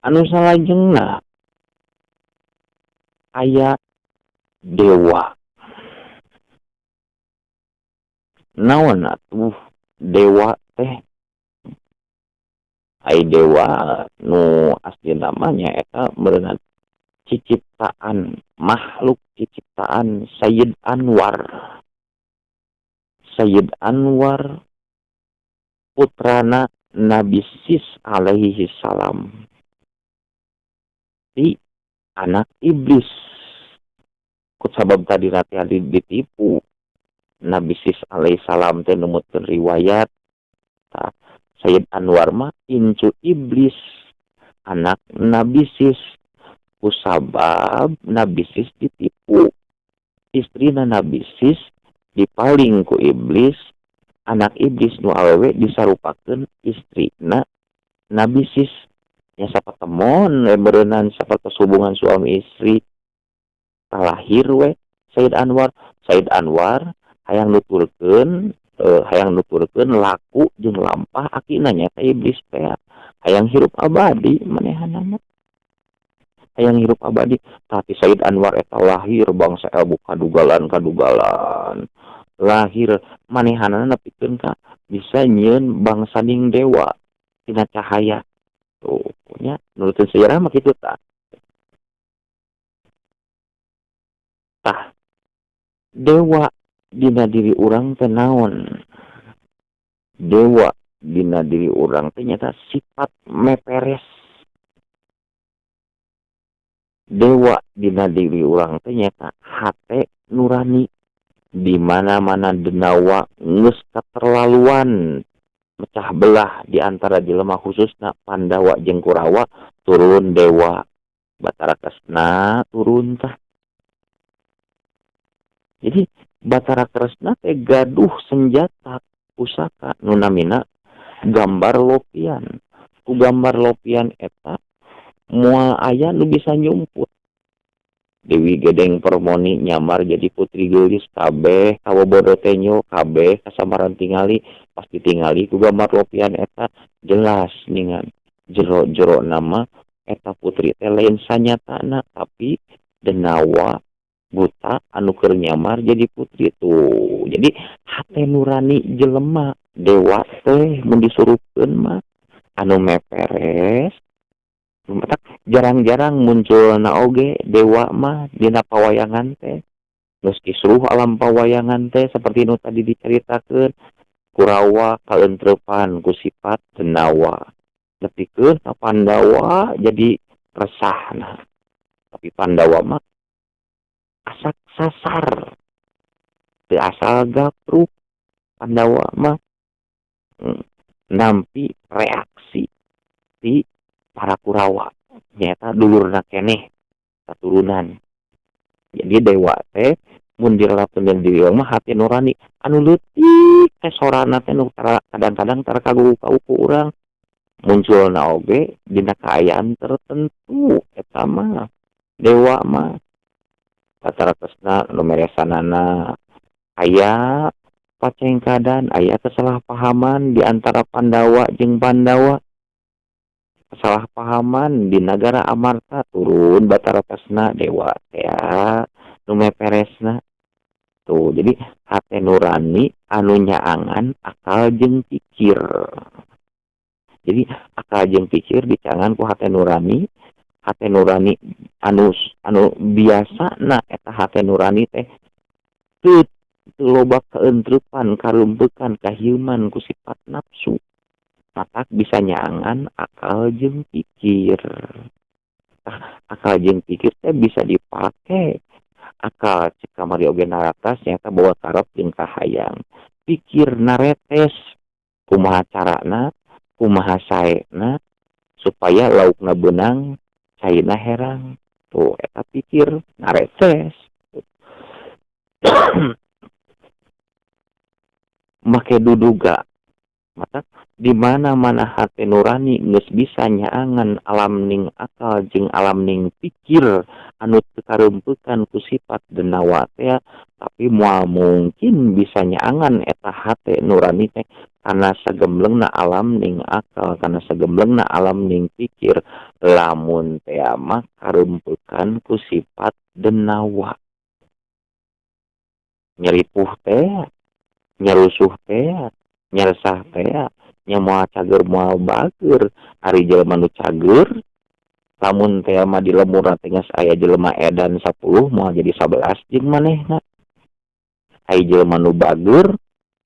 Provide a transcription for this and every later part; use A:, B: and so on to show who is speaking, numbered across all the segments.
A: anu salajengna aya dewa. Naon atuh dewa teh? Ai dewa nu asli namanya eta berenang ciciptaan makhluk ciciptaan Sayyid Anwar. Sayyid Anwar putrana Nabi Sis alaihi salam. Di anak iblis. Kut sabab tadi hati-hati ditipu. Nabi Sis alaihi salam teh numutkeun riwayat. Sayyid Anwar mah incu iblis. Anak Nabi Sis. Kusabab Nabi Sis ditipu. Istrina Nabi Sis dipaling ku iblis. Anak iblis nu awewe disarupakeun istrina Nabi Sis. Ya sapatemon berenang sapatos hubungan suami istri. Lahir we Sayyid Anwar. Sayyid Anwar hayang nuturkeun laku jeung lampah akina nyaeta iblis teh. Hayang hirup abadi manehanana. Hayang hirup abadi. Tapi Sayyid Anwar eta lahir bangsa ilmu kadugalan. Lahir manehanana nepikeun ka bisa nyieun bangsa ning dewa tina cahaya. Tuh nya nurutkeun sejarah mah kitu tah. Tah dewa dina diri urang teh naon? Dewa dina diri urang teh nyata sifat meperes. Dewa dina diri urang teh nyata hate nurani. Di mana-mana denawa geus katerlaluan mecah belah di antara jelema khususna Pandawa jeung Kurawa turun dewa. Batara Kresna turun tah. Jadi Batara Kresna teh gaduh senjata pusaka nu namina gambar lopian. Ku gambar lopian eta moal aya nu bisa nyumput. Dewi Gedeng Permoni nyamar jadi putri geulis kabeh kawobodo teh nyo kabeh kasamaran tingali pas ditingali ku gambar lopian eta jelas ningan jero-jero nama eta putri teh lain sanyatana tapi denawa buta anu keur nyamar jadi putri tuh. Jadi hate nurani jelema dewa teh mun disuruhkeun mah anu meperes. Jarang-jarang muncul na oge dewa mah dina pawayangan teh. Geus kisruh alam pawayangan teh seperti nu tadi diceritakeun. Kurawa kaentrepan ku sifat denawa. Nepikeun ka Pandawa jadi resahna. Tapi Pandawa mah asak sasar. Teu asal gapruk. Pandawa mah nampi reaksi di para Kurawa. Nyata dulurna keneh katurunan. Jadi dewa teh mun direlakeun deui diri mah hati nurani anu leutik teh sorana teh nu kadang-kadang tara kagugu-kagugu urang. Munculna oge dina kaayaan tertentu eta mah dewa mah. Batara Kresna nu meresanana aya pacengkadan, aya kesalahpahaman di antara Pandawa jeung Pandawa. Kesalahpahaman di negara Amarta turun Batara Kresna dewa ya nu meperesna. Tuh, jadi hate nurani anu nyaangan akal jeung pikir. Jadi akal jeung pikir dicangan ku hate nurani anu biasa na eta hate nurani teh teu loba keentrepan karumpekan kahieuman ku sifat nafsu. Matak bisa nyaangan akal jeung pikir. Akal jeung pikir teh bisa dipake. Akal cek kamari oge naratas nyata bawa karep jeung kahayang. Pikir naretes kumaha carana, kumaha saena supaya laukna beunang caina herang. Tuh eta pikir naretes. Make duduga. Mata di mana-mana hati nurani geus bisa nyaangan alam ning akal jeung alam ning pikir anu teu kareumpeukan ku sifat denawa teh tapi moal mungkin bisa nyaangan eta hate nurani teh kana sagemblengna alam ning akal kana sagemblengna alam ning pikir lamun teh mah karempekan ku sifat denawa. Nyeripuh teh, nyerusuh teh, nyeresah teh, nya moal cager moal bager. Ari jelema nu cager, lamun teh mah di lemurna teh geus aya jelema edan 10 moal jadi 11 jeung manehna. Ai jelema nu bager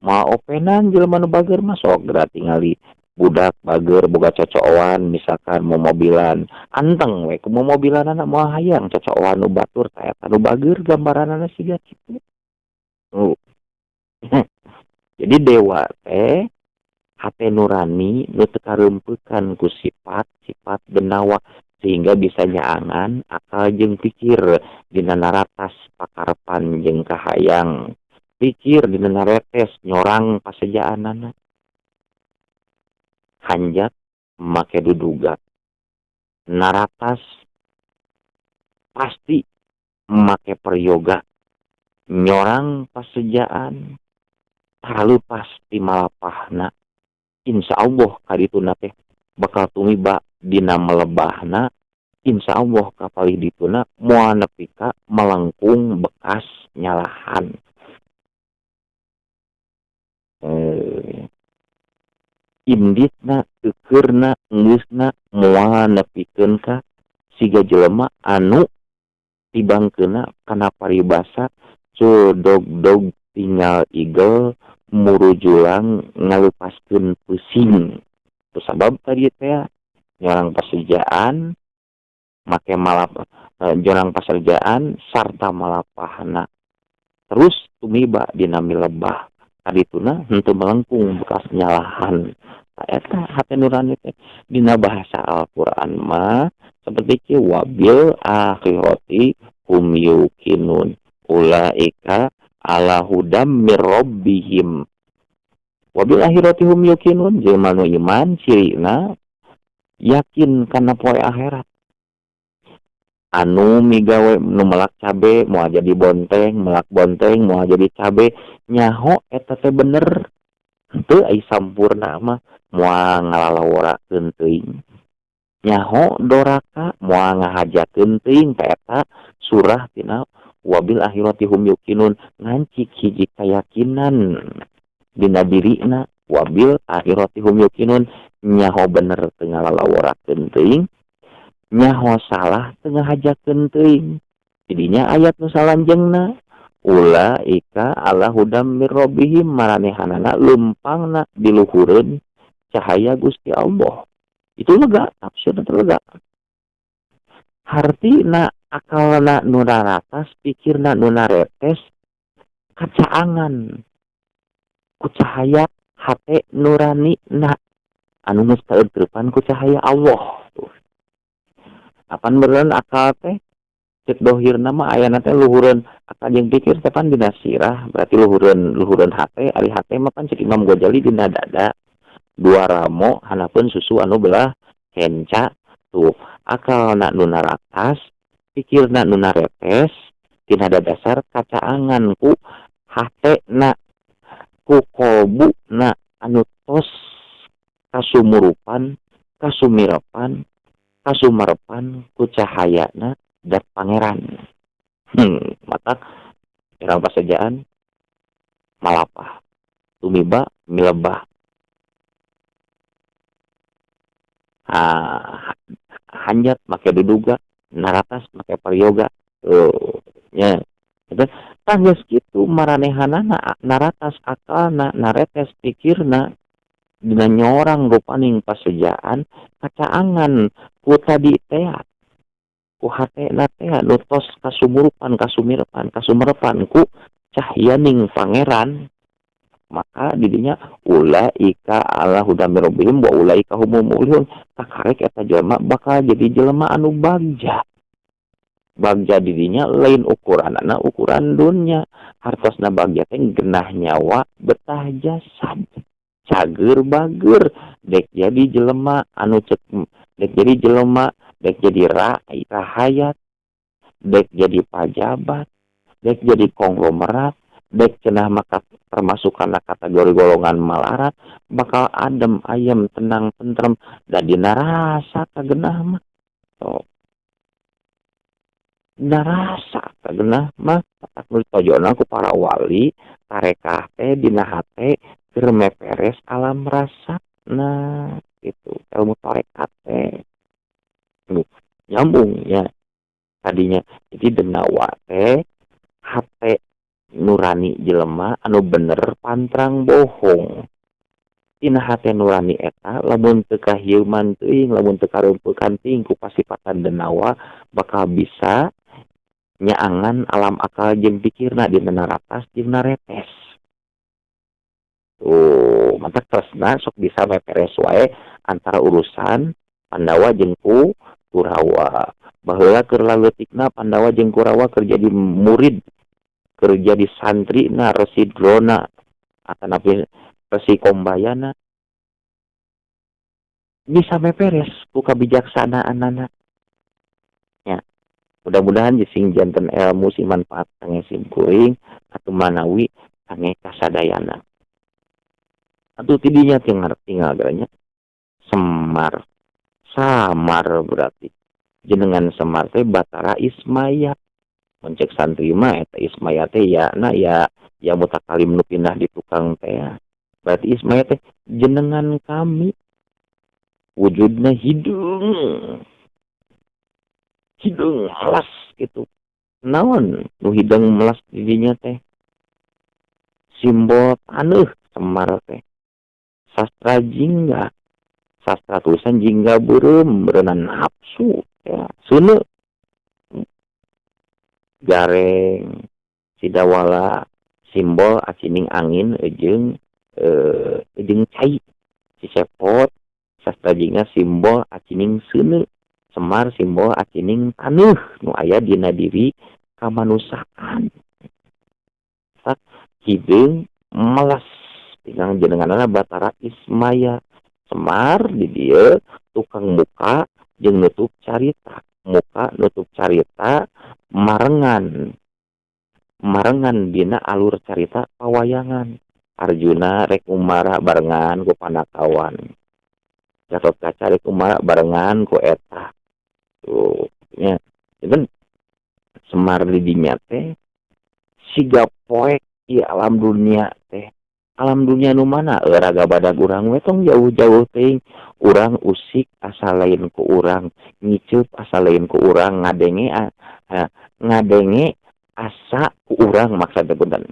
A: moal openan jelema nu bager mah sok geura tingali budak bager boga cocokan misalkan mau mobilan anteng we ku mobilanana moal hayang cocokan nu batur ta eta nu bager gambaranana siga kitu. Jadi dewa teh hate nurani nu teu kareumpeukan ku sifat-sifat benawa sehingga bisa nyaangan akal jeung pikir dina naratas pakarepan jeung kahayang pikir dina naretes nyorang pasejaanana hanjat make duduga naratas pasti make peryoga nyorang pasejaan terlalu pasti malapahna insya Allah kadituna teh bakal tumiba dina melebahna insya Allah kapalih dituna moal nepi ka melengkung bekas nyalahan. Inditna eukeurna geusna moal nepikeun ka siga jelema anu tibangkeuna kana paribasa codog-dog tinggal igel murujulang ngalupaskeun pusing. Itu sabab tadi teh nyorang pasejaan make jorang pasejaan sarta malapahna. Terus tumiba dina milebah kadituna henteu melengkung bekas nyalahan. Eta hate nurani teh dina bahasa Al-Qur'an mah seperti ki wabil akhirati hum yuqinun ulaika ala hudam mir rabbihim. Wabil akhirati hum yuqinun jelema nu iman cirina yakin kana poe akhirat. Anu migawe nu melak cabe moal jadi bonteng, melak bonteng moal jadi cabe nyaho eta teh bener. Henteu ai sampurna mah moal ngalalawarakeun teuing. Nyaho doraka moal ngahajakeun teuing ka eta surah tina wabil akhirati hum yuqinun ngancik hiji kayakinan dina dirina wabil akhirati hum yuqinun nyaho bener teu ngalalawarakeun teuing. Nyaho salah tengah hajakeun teuing. Jadinya ayat nu salanjengna ulaika ala hudam mir rabbihim maranehanana lumpangna di luhureun cahaya Gusti Allah. Itu lega, tafsirna lega. Hartina akalna nu naratas, pikirna nu naretes kacaangan ku cahaya hate nurani na anu geus kaeunteupan ku cahaya Allah. Apan beureun akal teh cek dohirna mah ayana teh luhureun akal jeung pikir teh pan dina sirah berarti luhureun hate ari hate mah pan cek Imam Ghazali dina dada dua ramo hanapeun susu anu belah kenca tuh akalna nu naratas pikirna nu naretes dina dasar kacaangan ku hatena ku kolbuna anu tos kasumurupan kasumirapan kasumarepan ku cahayana dat pangeran. Mata irang pasejaan malapah tumiba milebah. Hanjat make duduga naratas make paryoga. Ya. Tanggeus kitu maranehanana naratas akalna naretes pikirna dina nyorang rupaning pasejaan kacaangan ku tadi teh ku hatena teh nu tos kasumurupan kasumerepan ku cahyaning pangeran maka didinya ulaika ala hudam rabbihim wa ulaika humul muflihun takarek eta jelema bakal jadi jelema anu bagja didinya lain ukuranana ukuran dunya hartosna bagja teh genah nyawa betah jasad cager bager dek jadi jelema anu cek dek jadi jelema dek jadi rahayat dek jadi pajabat dek jadi konglomerat dek cenah maka termasuk kana kategori golongan malarat bakal adem ayem tenang tentrem dan dina rasa kagenah mah So, narasa kagenah mah tak tojona ku para wali tarekah teh dina hate keur meperes alam rasa. Nah, itu ilmu tarekat teh nyambung ya tadinya. Jadi denawa teh hate nurani jelema anu bener pantrang bohong. Tina hate nurani eta lamun teu kahieuman teuing, lamun teu kareumpeukan teuing ku pasifatan denawa bakal bisa nyaangan alam akal jeung pikirna dina naratas jeung naretes. Tuh, mantap tresna sok bisa meperes wae antara urusan Pandawa jeung Kurawa. Baheula keur laleutikna Pandawa jeung Kurawa keur jadi murid, keur jadi santri na Resi Drona atanapi Resi Kombayana. Bisa meperes ku kabijaksanaanana. Ya, mudah-mudahan sing janten ilmu si manfaat sange simkuring atuh manawi sange kasadayana. Atuh tidinya tinggal garanya Semar. Samar berarti. Jenengan Semar teh Batara Ismaya. Mencek santri mah eta Ismaya teh ya na ya mutakalim nu pindah di tukang teh. Berarti Ismaya teh jenengan kami wujudna hidung melas gitu. Naon nu hidung melas didinya teh simbol taneuh Semar teh. Sastra jingga, sastra tulisan jingga beureum beureunan nafsu ya seuneu gareng sidawala simbol acining angin jeung cai sisepot. Sastra jingga simbol acining seuneu. Semar simbol acining taneuh nu aya dina diri kamanusaan. Sak hideung melas tinggal jenenganna Batara Ismaya. Semar di dieu tukang muka jeung nutup carita. Muka nutup carita marengan dina alur carita pawayangan. Arjuna rek umara barengan ku Pandakawan. Gatotkaca rek umara barengan ku eta. Tuh, ya. Jadi Semar di dinya teh siga poek di alam dunia teh. Alam dunia nu mana raga badag urang we tong jauh-jauh teuing. Urang usik asa lain ku urang, ngiceup asa lain ku urang, ngadenge asa ku urang maksudna punten.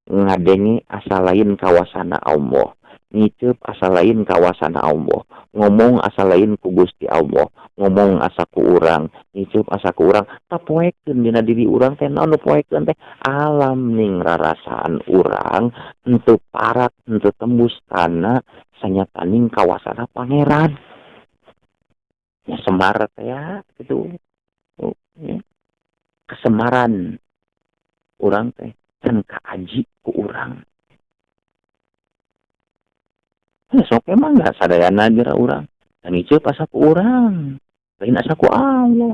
A: Ngadenge asa lain kawasana Allah, ngiceup asa lain kawasana Allah, ngomong asa lain ku Gusti Allah, ngomong asa ku urang, ngiceup asa ku urang, tapoekeun dina diri urang teh naon nu poekeun teh alam ning rarasaan urang henteu parat henteu tembus kana sanyataning kawasana pangeran. Ya Semar teh ya gitu. Kesemaran urang teh can kaaji ku urang. Sok emang gak sadayana geura urang. Dan ngiceup asa ku urang. Lain asa ku Allah.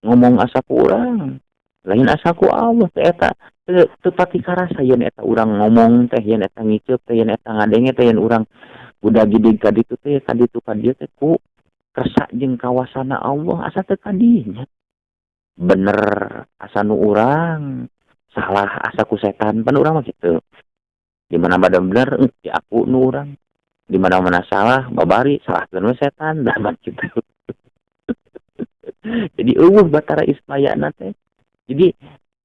A: Ngomong asa ku urang. Lain asa ku Allah. Teh eta teu pati karasa yen eta urang ngomong teh, yen eta ngiceup teh, yen eta ngadenge teh, yen urang budak gidig ka ditu teh, ka ditu ka dieu teh ku kersa jeung kawasana Allah asa teu kadinya. Bener asa nu urang, salah asa ku setan. Pan urang mah kitu. Di mana bada bener di aku nu urang. Di mana-mana salah babari salah we setan dah gitu. Jadi Batara Ismayana teh. Jadi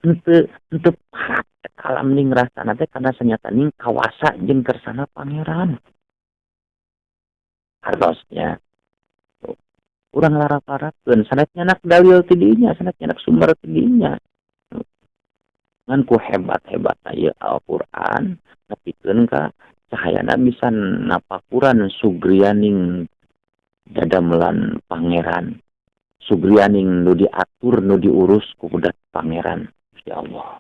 A: henteu parat alam ning rasana teh karena sanyataning kawasa jeung kersana pangeran. Hartosnya urang larap-larapkeun sanatnya anak dalil tidinya, sanatnya anak sumber tidinya. Ngan ku hebat-hebat aya Al-Qur'an nepikeun ka cahayana bisa napakuran sugrianing dadamelan pangeran. Sugrianing nu diatur nu diurus ku budak pangeran Gusti Allah.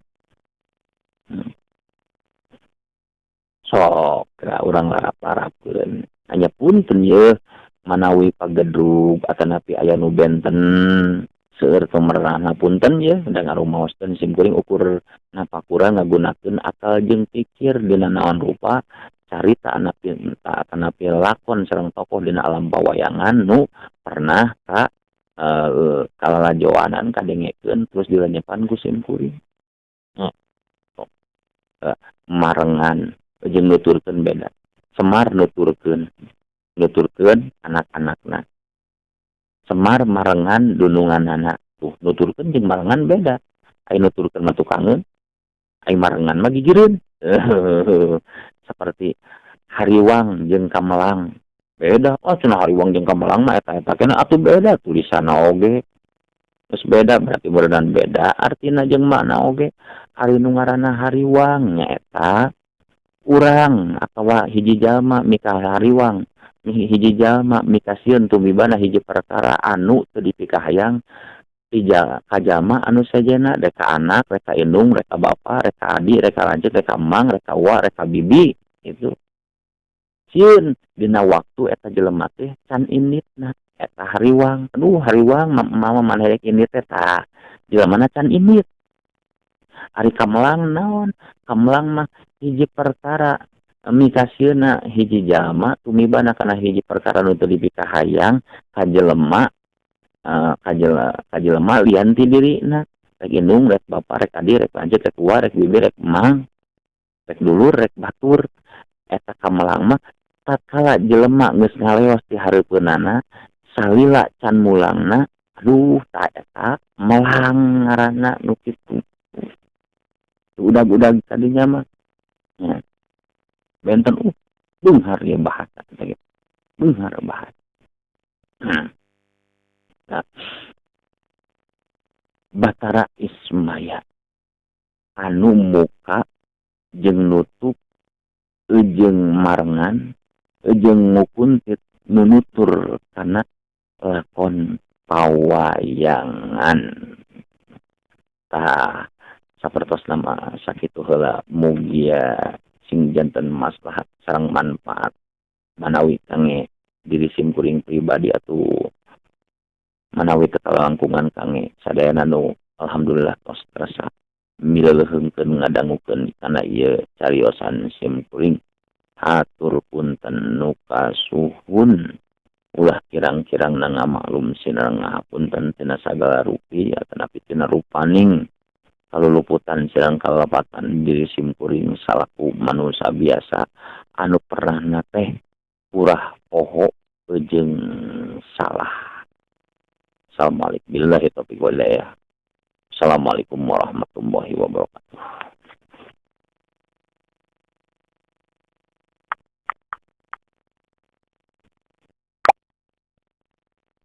A: Sok urang larap-larapkeun. Hanya punten ye manawi pagedrug atanapi aya nu benten seueur pemerana punten ye da ngarumaoskeun simkuring ukur napakuran ngagunakeun akal jeung pikir dina naon rupa carita atanapi lakon sareng tokoh dina alam pawayangan nu pernah kalalajoanan kadengekeun terus dilenyepan ku sim kuring. Marengan jeung nuturkeun beda. Semar nuturkeun anak-anakna. Semar marengan dununganana. Tuh nuturkeun jeung marengan beda. Ai nuturkeun mah tukangeun, ai marengan mah gigireun. Seperti hariwang jeung kamelang. Beda. Oh cenah hariwang jeung kamelang mah eta kena atuh beda tulisanna oge. Terus beda berarti berenang beda artina jeung makna oge. Ari nu ngaranna hariwang nyaeta urang atawa hiji jalma mika hariwang, hiji jalma mika sieun tumibana hiji perkara anu teu dipikahayang kajama anu sajena reka anak, reka indung, reka bapa, reka adi, reka lanjut, reka emang, reka wa, reka bibi itu. Sieun dina waktu eta jelema teh can inditna eta hariwang. Aduh hariwang mama manehek indit teh tah jelemana can indit. Ari kamelang naon? Kamelang mah hiji perkara mikasieuna hiji jalma tumibana kana hiji perkara nu teu dipikahayang ka jelema lian ti dirina. Rek indung, rek bapa, rek adi, rek lanjut, rek tua, rek bibi, rek emang, rek dulur, rek batur. Eta kamelang mah tatkala jelema geus ngaleos ti hareupeunana salila can mulangna, aduh ta eta melang ngaranna nu kitu. Udag-udag tadinya mah ya. Benten beunghar ieu bahasa gitu. Beunghar bahasa. Nah, Batara Ismaya anu muka jeung nutup jeung marengan jeung ngukuntit nunutur kana lakon pawayangan. Tah sapertos nama sakitu heula mugia sing janten maslahat sareng manfaat manawi kange diri sim kuring pribadi atuh manawi ketalangkungan kange sadayana nu alhamdulillah tos terasa mileuheungkeun ngadangukeun kana ieu cariosan sim kuring. Hatur punten nu kasuhun ulah kirang-kirang ngamaklum sinareng ngahapunten tina sagala rupi atanapi tina rupaning kaluluputan sirang kalepatan diri sim kuring salaku manusia biasa anu pernah teh urah poho jeung salah. Assalamualaikum warahmatullahi wabarakatuh.